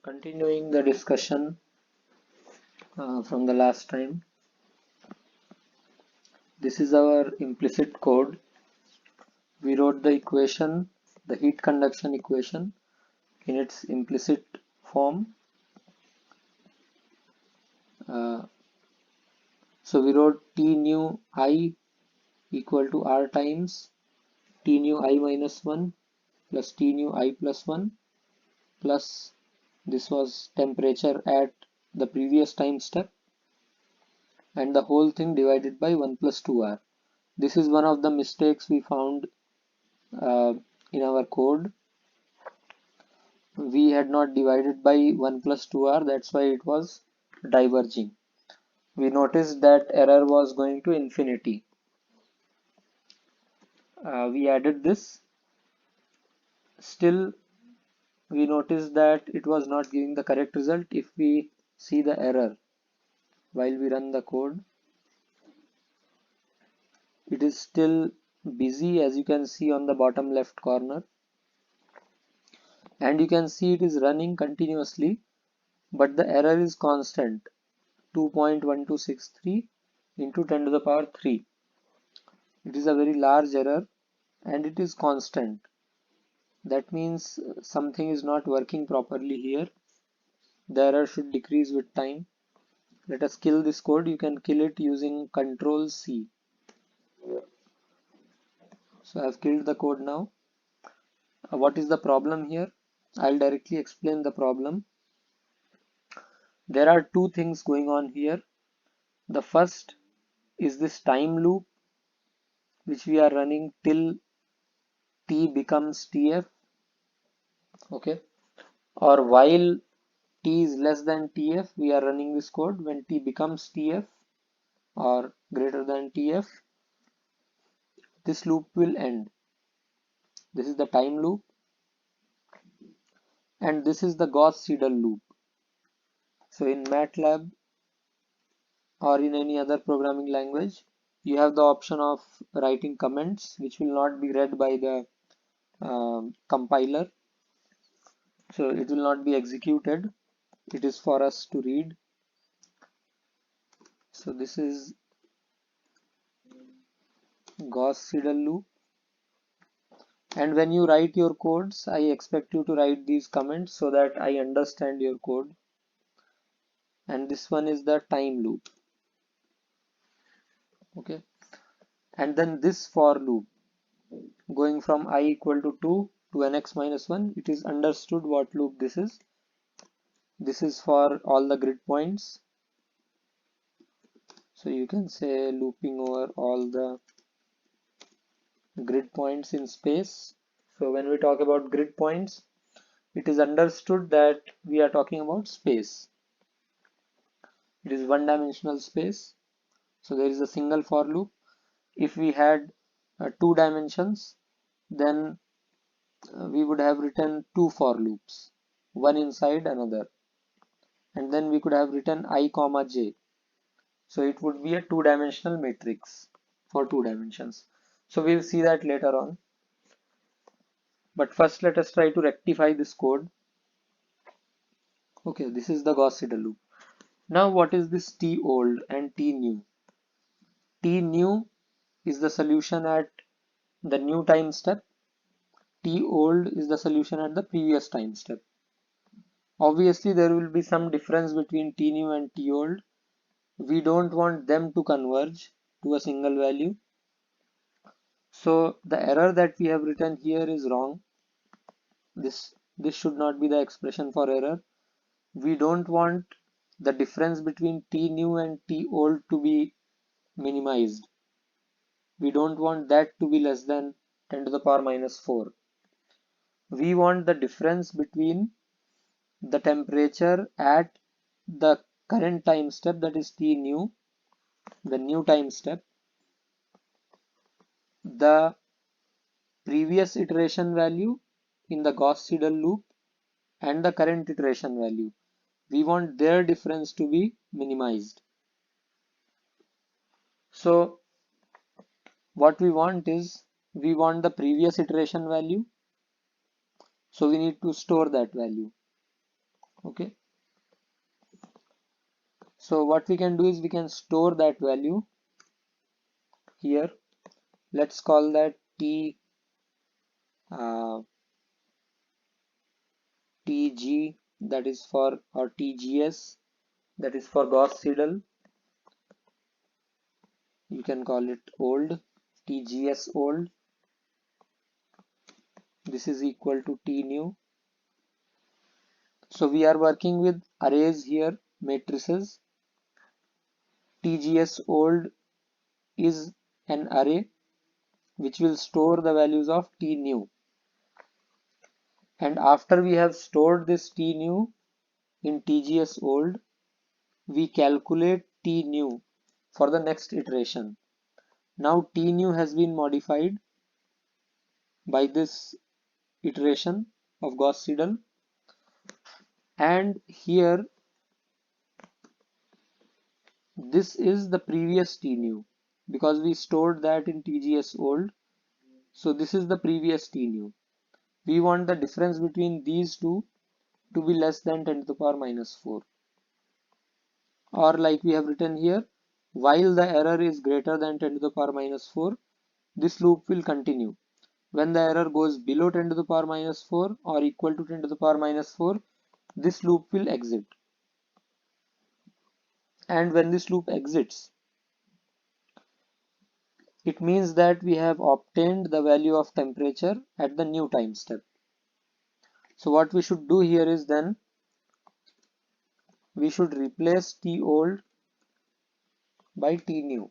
Continuing the discussion from the last time, this is our implicit code. We wrote the equation, the heat conduction equation, in its implicit form. Uh, so we wrote T nu I equal to R times T nu I minus 1 plus T nu I plus 1 plus this was temperature at the previous time step, and the whole thing divided by 1 plus 2R. This is one of the mistakes we found in our code. We had not divided by 1 plus 2R, that's why it was diverging. We noticed that error was going to infinity. We added this. Still, we noticed that it was not giving the correct result. If we see the error while we run the code, it is still busy, as you can see on the bottom left corner, and you can see it is running continuously, but the error is constant, 2.1263 into 10 to the power 3. It is a very large error and it is constant. That means something is not working properly here. The error should decrease with time. Let us kill this code. You can kill it using Control C. So I have killed the code now. What is the problem here? I'll directly explain the problem. There are two things going on here. The first is this time loop which we are running till T becomes TF. Okay. Or while T is less than TF, we are running this code. When T becomes TF or greater than TF, this loop will end. This is the time loop, and this is the Gauss-Seidel loop. So in MATLAB or in any other programming language, you have the option of writing comments which will not be read by the compiler. So it will not be executed. It is for us to read. So this is Gauss-Seidel loop. And when you write your codes, I expect you to write these comments so that I understand your code. And this one is the time loop. Okay. And then this for loop going from I equal to 2 to nx minus 1. It is understood what loop this is. This is for all the grid points. So you can say looping over all the grid points in space. So when we talk about grid points, it is understood that we are talking about space. It is one-dimensional space. So there is a single for loop. If we had two dimensions, then we would have written two for loops, one inside another, and then we could have written I comma j. So it would be a two-dimensional matrix for two dimensions. So we'll see that later on. But first let us try to rectify this code. Okay, this is the Gauss-Seidel loop. Now what is this T old and T new? T new is the solution at the new time step. T old is the solution at the previous time step. Obviously there will be some difference between T new and T old. We don't want them to converge to a single value. So the error that we have written here is wrong. This should not be the expression for error. We don't want the difference between T new and T old to be minimized. We don't want that to be less than 10 to the power minus 4. We want the difference between the temperature at the current time step, that is T new, the new time step, the previous iteration value in the Gauss-Seidel loop, and the current iteration value. We want their difference to be minimized. So what we want is, we want the previous iteration value, so we need to store that value. Okay, so what we can do is we can store that value here. Let's call that uh, tg, that is for, or tgs, that is for Gauss Seidel. You can call it old, tgs old. This is equal to t new. So we are working with arrays here, matrices. tgs old is an array which will store the values of t new. And after we have stored this t new in tgs old, we calculate t new for the next iteration. Now t new has been modified by this iteration of Gauss Seidel, and here this is the previous t new because we stored that in tgs old. So this is the previous t new. We want the difference between these two to be less than 10 to the power minus 4, or like we have written here, while the error is greater than 10 to the power minus 4, this loop will continue. When the error goes below 10 to the power minus 4 or equal to 10 to the power minus 4, this loop will exit. And when this loop exits, it means that we have obtained the value of temperature at the new time step. So what we should do here is then we should replace T old by T new.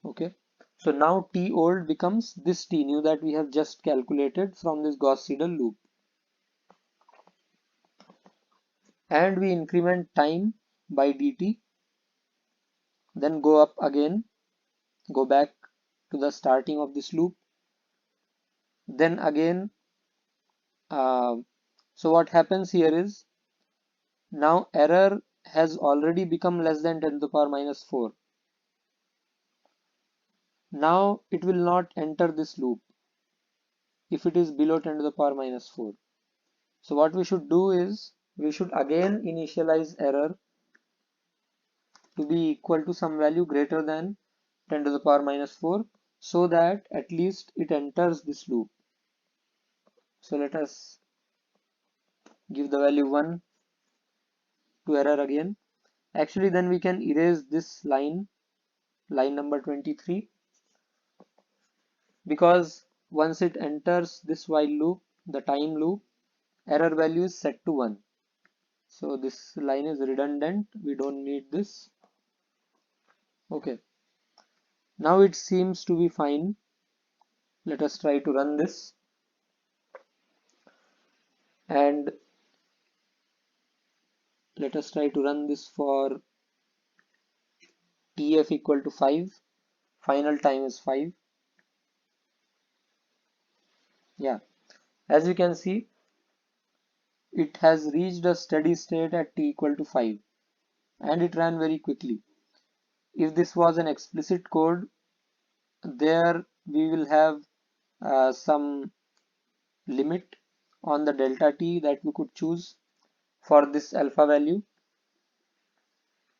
Okay. So now T old becomes this T new that we have just calculated from this Gauss Seidel loop. And we increment time by dt, then go up again, go back to the starting of this loop. Then again, so what happens here is now error has already become less than 10 to the power minus 4. Now it will not enter this loop if it is below 10 to the power minus 4. So what we should do is we should again initialize error to be equal to some value greater than 10 to the power minus 4 so that at least it enters this loop. So let us give the value 1 to error again. Actually then we can erase this line number 23, because once it enters this while loop, the time loop, error value is set to 1. So this line is redundant, we don't need this. Okay, now it seems to be fine. Let us try to run this, and let us try to run this for TF equal to 5. Final time is 5. Yeah, as you can see, it has reached a steady state at t equal to 5, and it ran very quickly. If this was an explicit code, there we will have some limit on the delta t that we could choose for this alpha value.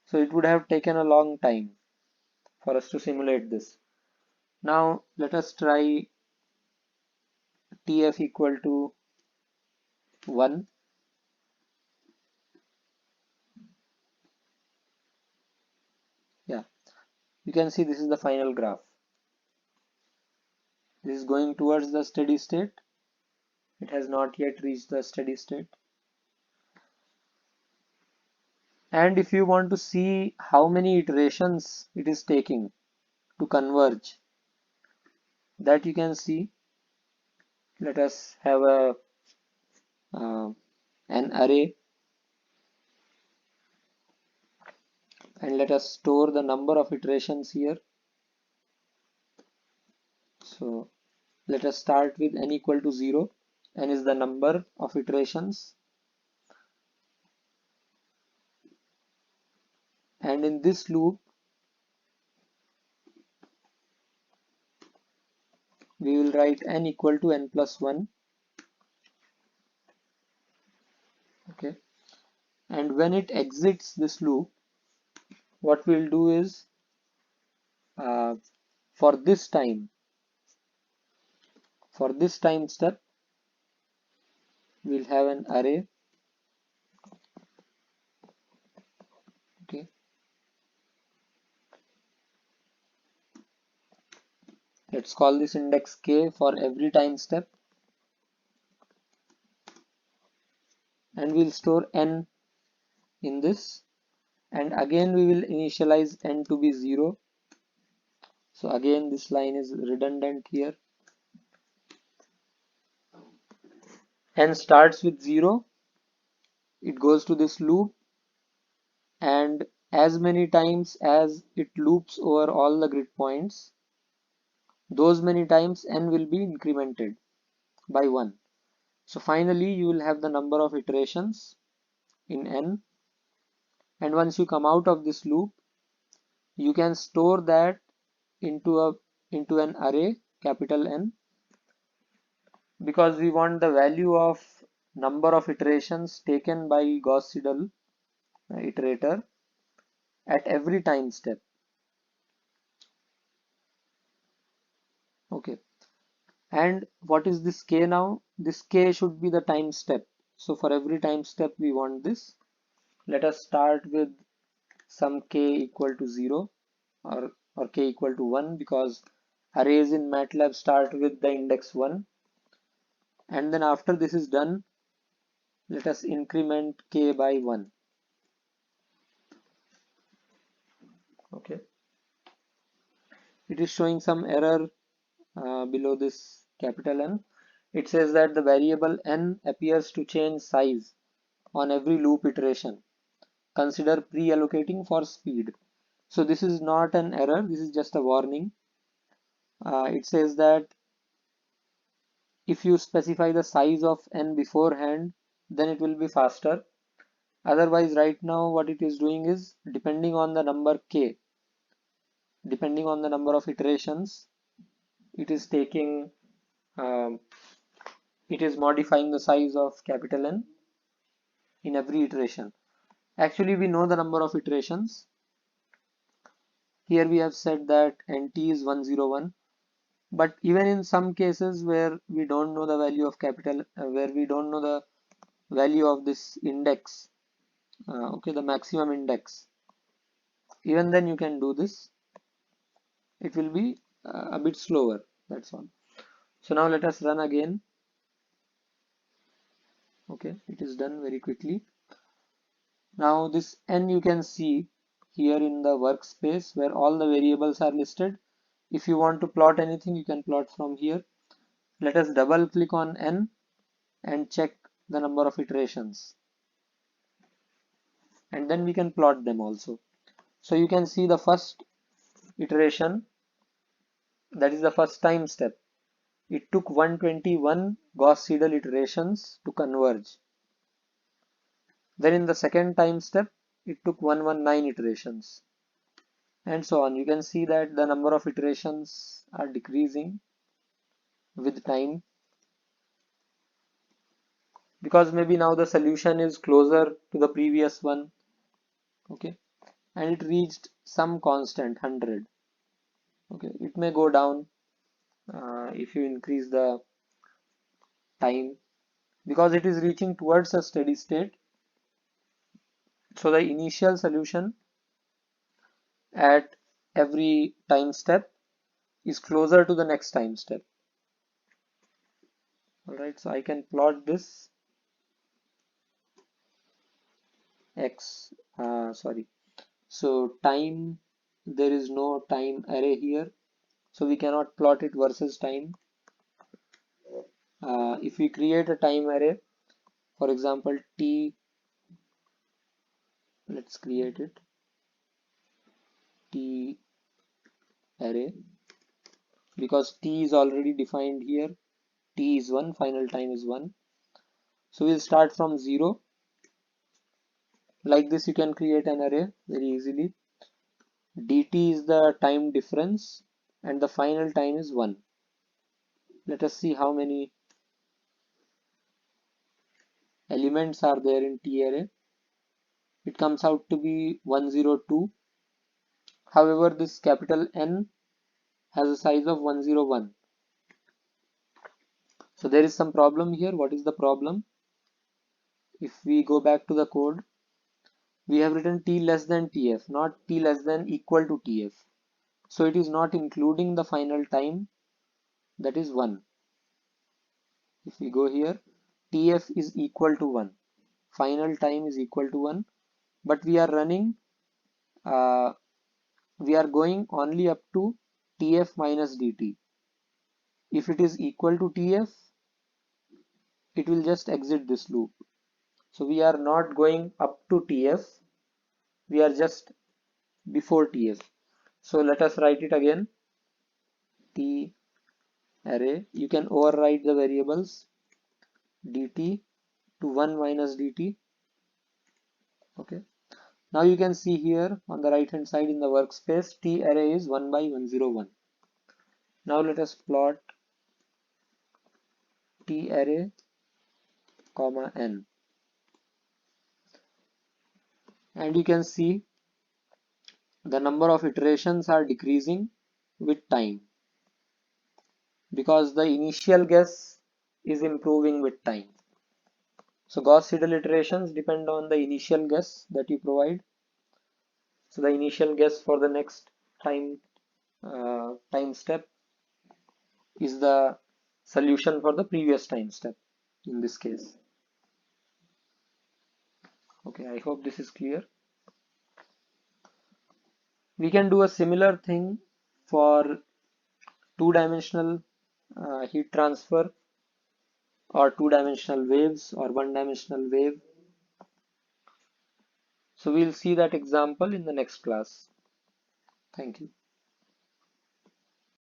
So it would have taken a long time for us to simulate this. Now let us try TF equal to 1. Yeah, you can see this is the final graph. This is going towards the steady state. It has not yet reached the steady state. And if you want to see how many iterations it is taking to converge, that you can see. Let us have uh, an array, and let us store the number of iterations here. So let us start with n equal to 0. N is the number of iterations, and in this loop we will write n equal to n plus 1. and when it exits this loop, what we'll do is uh, for this time step, we'll have an array. Okay, let's call this index k for every time step, and we'll store n in this, and again we will initialize n to be 0. So again this line is redundant here. N starts with 0, it goes to this loop, and as many times as it loops over all the grid points, those many times n will be incremented by 1. So finally you will have the number of iterations in n, and once you come out of this loop, you can store that into an array, capital N, because we want the value of number of iterations taken by Gauss-Seidel iterator at every time step. Okay, and what is this k now? This k should be the time step. So for every time step we want this. Let us start with some k equal to 0, or k equal to 1, because arrays in MATLAB start with the index 1. And then after this is done, let us increment k by 1. Okay, it is showing some error below this capital N. It says that the variable n appears to change size on every loop iteration. Consider pre-allocating for speed. So this is not an error, this is just a warning. It says that if you specify the size of n beforehand, then it will be faster. Otherwise, right now what it is doing is, depending on the number k, depending on the number of iterations, it is taking um, it is modifying the size of capital N in every iteration. Actually, we know the number of iterations. Here we have said that nt is 101, but even in some cases where we don't know the value of capital, where we don't know the value of this index, okay, the maximum index, even then you can do this. It will be a bit slower, that's all. So now let us run again. Okay, it is done very quickly. Now this n you can see here in the workspace where all the variables are listed. If you want to plot anything, you can plot from here. Let us double click on n and check the number of iterations, and then we can plot them also. So you can see the first iteration, that is the first time step. It took 121 Gauss-Seidel iterations to converge. Then in the second time step, it took 119 iterations, and so on. You can see that the number of iterations are decreasing with time, because maybe now the solution is closer to the previous one. Okay, and it reached some constant 100. Okay, it may go down if you increase the time, because it is reaching towards a steady state. So the initial solution at every time step is closer to the next time step. Alright, so I can plot this x, sorry, so time, there is no time array here, so we cannot plot it versus time. If we create a time array, for example t, let's create it, t array, because t is already defined here, t is 1, final time is 1. So we'll start from 0. Like this you can create an array very easily. Dt is the time difference and the final time is 1. Let us see how many elements are there in T array. it comes out to be 102. However, this capital N has a size of 101. So there is some problem here. What is the problem? If we go back to the code, we have written t less than tf, not t less than equal to tf. So it is not including the final time, that is 1. If we go here, tf is equal to 1. Final time is equal to 1. But we are running, we are going only up to tf minus dt. If it is equal to tf, it will just exit this loop. So we are not going up to tf, we are just before tf. So let us write it again. T array, you can override the variables dt to 1 minus dt. Okay. Now you can see here on the right hand side in the workspace, t array is 1 by 101. Now let us plot t array comma n, and you can see the number of iterations are decreasing with time because the initial guess is improving with time. So Gauss-Seidel iterations depend on the initial guess that you provide. So the initial guess for the next time step is the solution for the previous time step in this case. Okay, I hope this is clear. We can do a similar thing for two-dimensional heat transfer or two-dimensional waves or one-dimensional wave. So we'll see that example in the next class. Thank you.